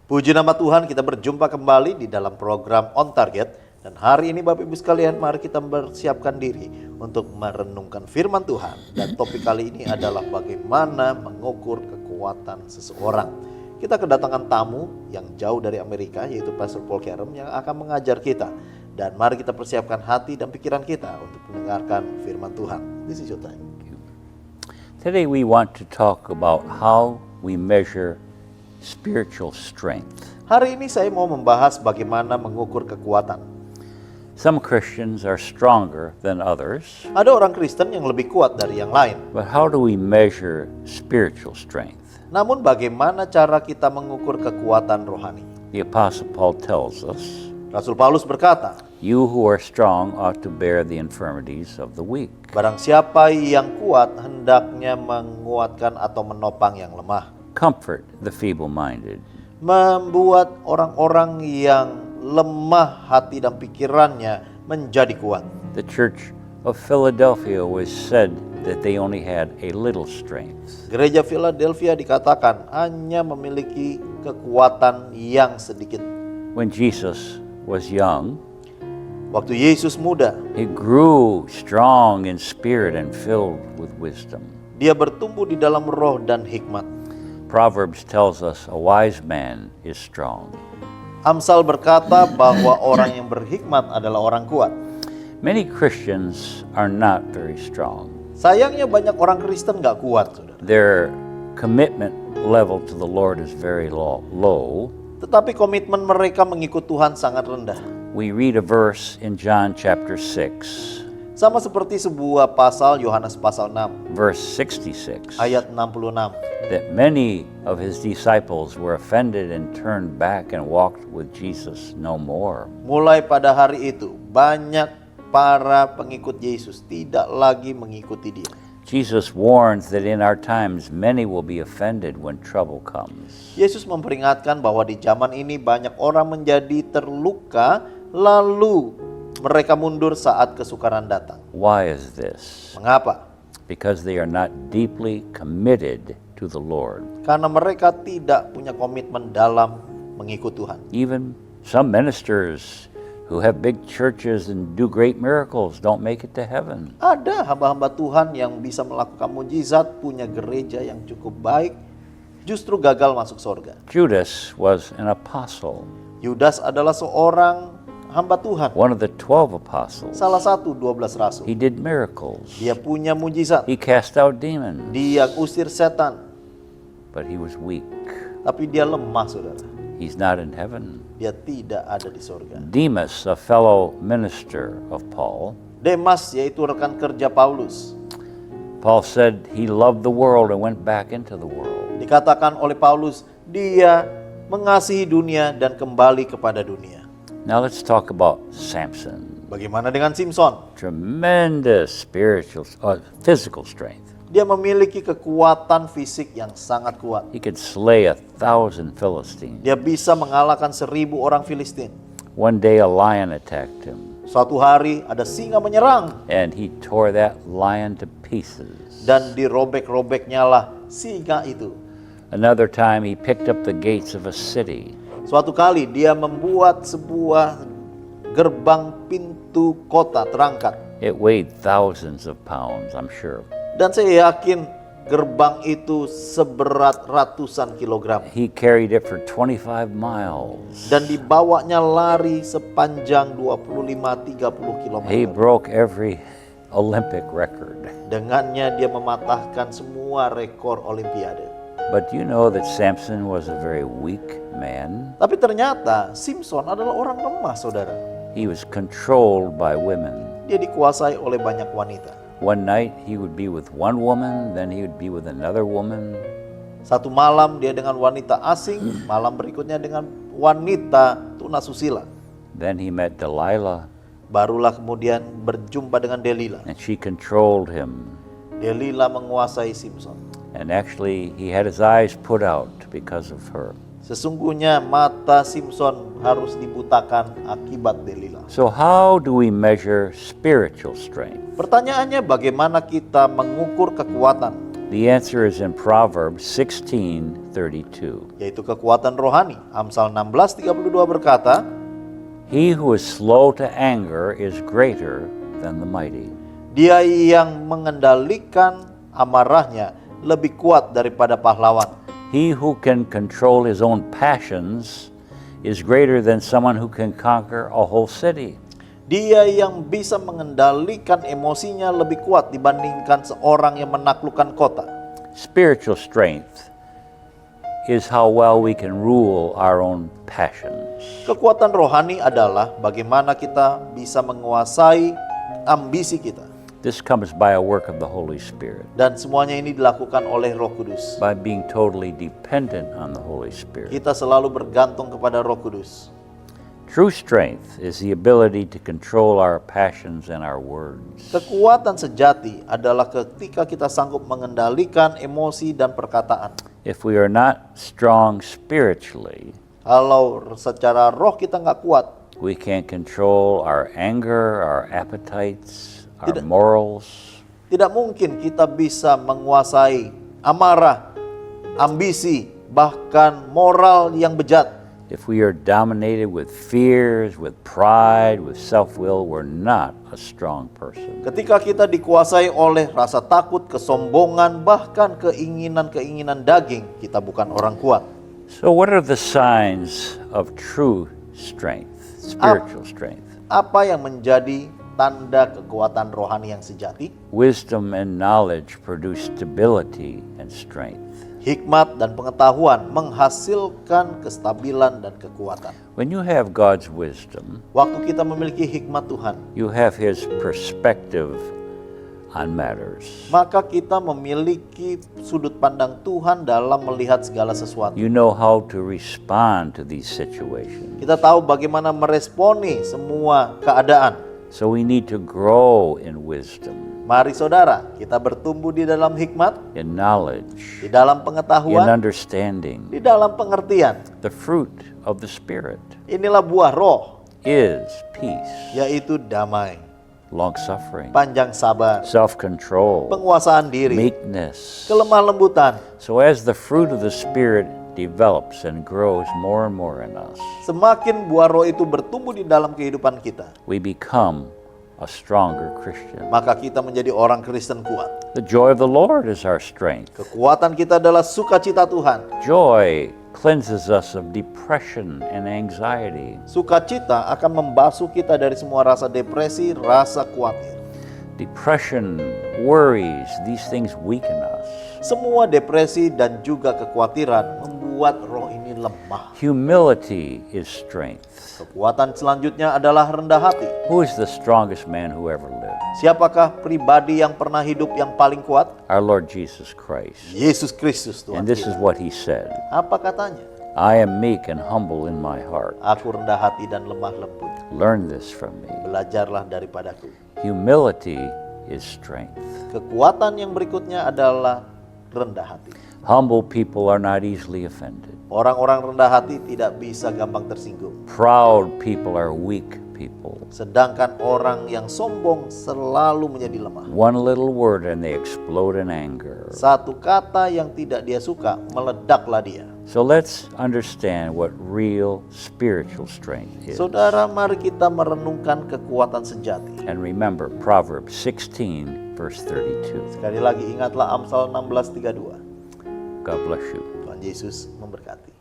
Puji nama Tuhan, kita berjumpa kembali di dalam program On Target. Dan hari ini Bapak Ibu sekalian, mari kita bersiapkan diri untuk merenungkan firman Tuhan. Dan topik kali ini adalah bagaimana mengukur kekuatan seseorang. Kita kedatangan tamu yang jauh dari Amerika, yaitu Pastor Paul Kerem yang akan mengajar kita. Dan mari kita persiapkan hati dan pikiran kita untuk mendengarkan firman Tuhan. This is your time. Today we want to talk about how we measure spiritual strength. Hari ini saya mau membahas bagaimana mengukur kekuatan. Some Christians are stronger than others, Ada orang Kristen yang lebih kuat dari yang lain. but how do we measure spiritual strength? Namun bagaimana cara kita mengukur kekuatan rohani? The Apostle Paul tells us, Rasul Paulus berkata, "You who are strong ought to bear the infirmities of the weak." barang siapa yang kuat hendaknya menguatkan atau menopang yang lemah. Comfort the feeble-minded. Membuat orang-orang yang lemah hati dan pikirannya menjadi kuat. The church of Philadelphia was said that they only had a little strength. Gereja Philadelphia dikatakan hanya memiliki kekuatan yang sedikit. When Jesus was young, Waktu Yesus muda, he grew strong in spirit and filled with wisdom. dia bertumbuh di dalam roh dan hikmat. Proverbs tells us a wise man is strong. Amsal berkata bahwa orang yang berhikmat adalah orang kuat. Many Christians are not very strong. Sayangnya banyak orang Kristen gak kuat, saudara. Their commitment level to the Lord is very low. Tetapi komitmen mereka mengikut Tuhan sangat rendah. We read a verse in John chapter 6, Sama seperti sebuah pasal Yohanes pasal 6 verse 66, ayat 66. that many of his disciples were offended and turned back and walked with Jesus no more. Mulai pada hari itu banyak para pengikut Yesus tidak lagi mengikuti dia. Jesus warns that in our times many will be offended when trouble comes. Yesus memperingatkan bahwa di zaman ini banyak orang menjadi terluka lalu mereka mundur saat kesukaran datang. Why is this? Mengapa? Because they are not deeply committed to the Lord. Karena mereka tidak punya komitmen dalam mengikut Tuhan. Even some ministers who have big churches and do great miracles don't make it to heaven. Ada hamba-hamba Tuhan yang bisa melakukan mujizat, punya gereja yang cukup baik, justru gagal masuk surga. Judas was an apostle, Yudas adalah seorang hamba Tuhan, one of the 12 apostles. salah satu 12 rasul. He did miracles. Dia punya mujizat, He cast out demons, dia usir setan, but he was weak. tapi dia lemah, saudara. He's not in heaven. Dia tidak ada di surga. Demas, a fellow minister of Paul, Demas, yaitu rekan kerja Paulus, Paul said he loved the world and went back into the world. dikatakan oleh Paulus, dia mengasihi dunia dan kembali kepada dunia. Now let's talk about Samson. Bagaimana dengan Simson? Tremendous physical strength. Dia memiliki kekuatan fisik yang sangat kuat. He could slay 1,000 Philistines. Dia bisa mengalahkan 1.000 orang Filistin. One day a lion attacked him, Suatu hari ada singa menyerang and he tore that lion to pieces. dan dirobek-robeknya lah singa itu. Another time he picked up the gates of a city. Suatu kali dia membuat sebuah gerbang pintu kota terangkat. It weighed thousands of pounds, I'm sure. Dan saya yakin gerbang itu seberat ratusan kilogram. He carried it for 25 miles. Dan dibawanya lari sepanjang 25-30 kilometer. He broke every Olympic record. Dengannya dia mematahkan semua rekor olimpiade. But you know that Samson was a very weak man. Tapi ternyata Simson adalah orang lemah, saudara. He was controlled by women. Dia dikuasai oleh banyak wanita. One night he would be with one woman, then he would be with another woman. Satu malam dia dengan wanita asing, malam berikutnya dengan wanita tunasusila. Then he met Delilah, Barulah kemudian berjumpa dengan Delila. and she controlled him. Delila menguasai Simson. And actually, he had his eyes put out because of her. Sesungguhnya mata Simson harus dibutakan akibat Delila. So how do we measure spiritual strength? Pertanyaannya, bagaimana kita mengukur kekuatan? The answer is in Proverbs 16:32. Yaitu kekuatan rohani. Amsal 16:32 berkata, He who is slow to anger is greater than the mighty. dia yang mengendalikan amarahnya lebih kuat daripada pahlawan. He who can control his own passions is greater than someone who can conquer a whole city. Dia yang bisa mengendalikan emosinya lebih kuat dibandingkan seorang yang menaklukkan kota. Spiritual strength is how well we can rule our own passions. Kekuatan rohani adalah bagaimana kita bisa menguasai ambisi kita. This comes by a work of the Holy Spirit, Dan semuanya ini dilakukan oleh Roh Kudus. by being totally dependent on the Holy Spirit. Kita selalu bergantung kepada Roh Kudus. True strength is the ability to control our passions and our words. Kekuatan sejati adalah ketika kita sanggup mengendalikan emosi dan perkataan. If we are not strong spiritually, Kalau secara roh kita nggak kuat, we can't control our anger, our appetites, our Tidak. morals. tidak mungkin kita bisa menguasai amarah, ambisi, bahkan moral yang bejat. If we are dominated with fears, with pride, with self-will, we're not a strong person. Ketika kita dikuasai oleh rasa takut, kesombongan, bahkan keinginan-keinginan daging, kita bukan orang kuat. So what are the signs of true strength, spiritual strength? Apa yang menjadi tanda kekuatan rohani yang sejati? Wisdom and knowledge produce stability and strength. Hikmat dan pengetahuan menghasilkan kestabilan dan kekuatan. When you have God's wisdom, Waktu kita memiliki hikmat Tuhan, you have His perspective on matters. maka kita memiliki sudut pandang Tuhan dalam melihat segala sesuatu. You know how to respond to these situations. Kita tahu bagaimana meresponi semua keadaan. So we need to grow in wisdom, Mari saudara, kita bertumbuh di dalam hikmat, in knowledge, di dalam in pengetahuan, understanding. di dalam pengertian. The fruit of the Spirit Inilah buah roh, is peace, yaitu damai, long-suffering, panjang sabar, self-control, penguasaan diri, meekness. kelemah lembutan. So as the fruit of the Spirit develops and grows more and more in us, Semakin buah roh itu bertumbuh di dalam kehidupan kita, we become a stronger Christian. maka kita menjadi orang Kristen kuat. The joy of the Lord is our strength. Kekuatan kita adalah sukacita Tuhan. Joy cleanses us of depression and anxiety. Sukacita akan membasuh kita dari semua rasa depresi, rasa khawatir. Depression, worries, these things weaken us. Semua depresi dan juga kekhawatiran membuat roh ini lemah. Humility is strength. Kekuatan selanjutnya adalah rendah hati. Who is the strongest man who ever lived? Siapakah pribadi yang pernah hidup yang paling kuat? Our Lord Jesus Christ. Yesus Kristus Tuhan And this is kita. what he said. Apa katanya? I am meek and humble in my heart. Aku rendah hati dan lemah lembut. Learn this from me. Belajarlah daripadaku. Humility is strength. Kekuatan yang berikutnya adalah rendah hati. Humble people are not easily offended. Orang-orang rendah hati tidak bisa gampang tersinggung. Proud people are weak people. Sedangkan orang yang sombong selalu menjadi lemah. One little word and they explode in anger. Satu kata yang tidak dia suka, meledaklah dia. So let's understand what real spiritual strength is. Saudara, mari kita merenungkan kekuatan sejati. And remember Proverbs 16 verse 32. Sekali lagi ingatlah Amsal 16:32. God bless you. Tuhan Yesus memberkati.